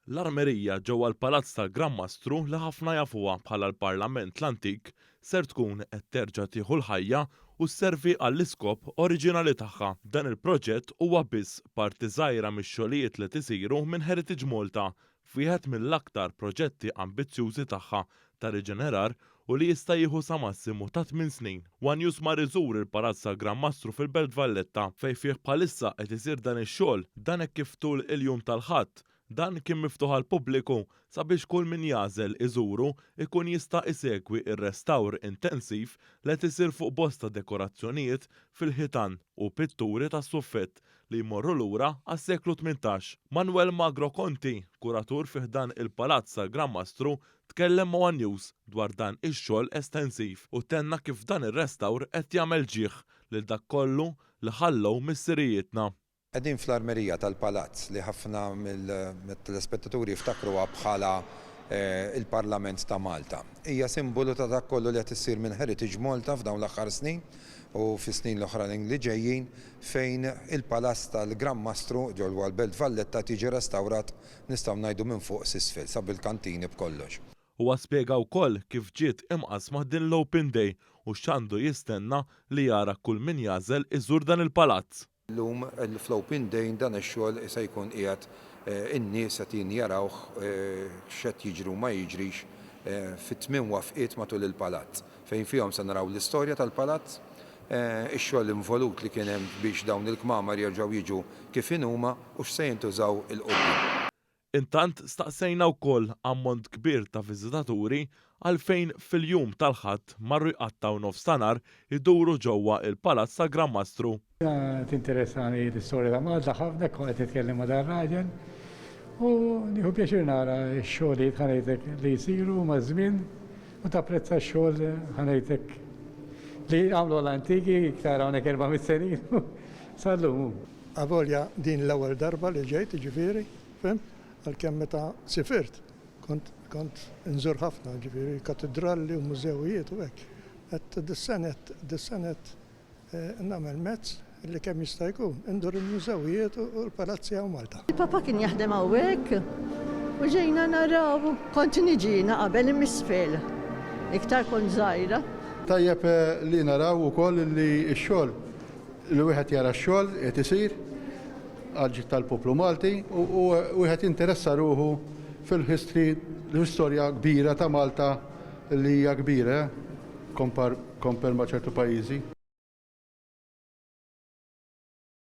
L-armerija ġewwa l-Palazz tal-Gran Mastru li ħafna jafuha bħala l-Parlament l-Antik ser tkun qed terġa' tieħu l-ħajja u sservi għall-iskop oriġinali tagħha. Dan il-proġett huwa biss parti żgħira mix-xogħlijiet li tisiru minn Heritage Malta f'wieħed mill-aktar proġetti ambizzjużi tagħha ta' riġenerar u li jista' jieħu sa massimu ta' 8 snin. One News mar iżur il-Palazz tal-Gran Mastru fil-Belt Valletta fejn fih bħalissa qed isir dan ix-xogħol dan hekk kif tul il-jum tal-Ħadd. Dan kien miftuħ għal pubbliku sabiex kull min jażel iżuru ikun jista' isegwi ir-restawr intensiv li qed isir fuq bosta dekorazzjonijiet fil-ħitan u pitturi tas-suffett li jmorru lura għas-seklu 18. Manuel Magro Conti, kuratur fih dan il-Palazz tal-Gran Mastru, tkellem ma' One News dwar dan ix-xogħol estensiv u tenna kif dan ir-restawr qed jagħmel ġieħ lil dak kollu li ħallew mis-sirijietna. Qegħdin fl-armerija tal-Palazz li ħafna mill-telespettaturi jiftakruha bħala il-Parlament ta' Malta. Hija simbolu ta' dak kollu li qed issir minn Heritage Malta f'dawn l-aħħar snin u fis-snin l-oħra li ġejjin fejn il-Palazz tal-Gran Mastru ġewwa l-Belt Valletta tiġi restawrat nistgħu ngħidu minn fuq s'isfel sa bil-kantini b'kollox. Huwa spjega wkoll kif ġiet imqasma din l-Open Day u x'għandu jistenna li jara kull min jażel iżur dan il-palazz. Llum fl-Open Day dan ix-xogħol se jkun qiegħed in-nies qed jarawh x'qed jiġri u ma jiġrix fit-tmiem wafqiet matul il-palazz fejn fihom se naraw l-istorja tal-palazz, ix-xogħol involut li kien hemm biex dawn il-kmamar jerġgħu jiġu kif huma u x'se jintużaw il-qudiem. Intant staqsejna wkoll ammont kbir ta' viżitaturi għalfejn fil-jum tal-Ħadd marru jqattaw nofsinhar iduru ġewwa il-Palazz tal-Gran Mastru. Tinteressani l-istorja ta' Malta ħafna qed titkellem ma' dan raġel u nieħu pjaċir nara x-xogħlijiet ħanejtek li jsiru ma' żmien u tapprezza x-xogħol ħanejtek li għamlu l-antiki iktar hawnhekk 400 snin sal-lum. Avolja din l-ewwel darba li ġejt ġifieri, fim, għalkemm meta sifirt kont nżur ħafna ġifieri katedralli u mużewijiet u hekk. Qed dis-senet nagħmel mezz li kemm jista' jkun indur il-mużewijiet u l-palazzi hawn Malta. Il-papa kien jaħdem hawnhekk u ġejna naraw kont niġina qabel imisfel. Iktar kont żgħira. Tajjeb li naraw ukoll li x-xogħol li wieħed jara x-xogħol qed isir għalġi tal-poplu Malti u wieħed interessa ruħu fil-history l-istorja kbira ta' Malta li hija kbira kompar ma' ċertu pajjiżi.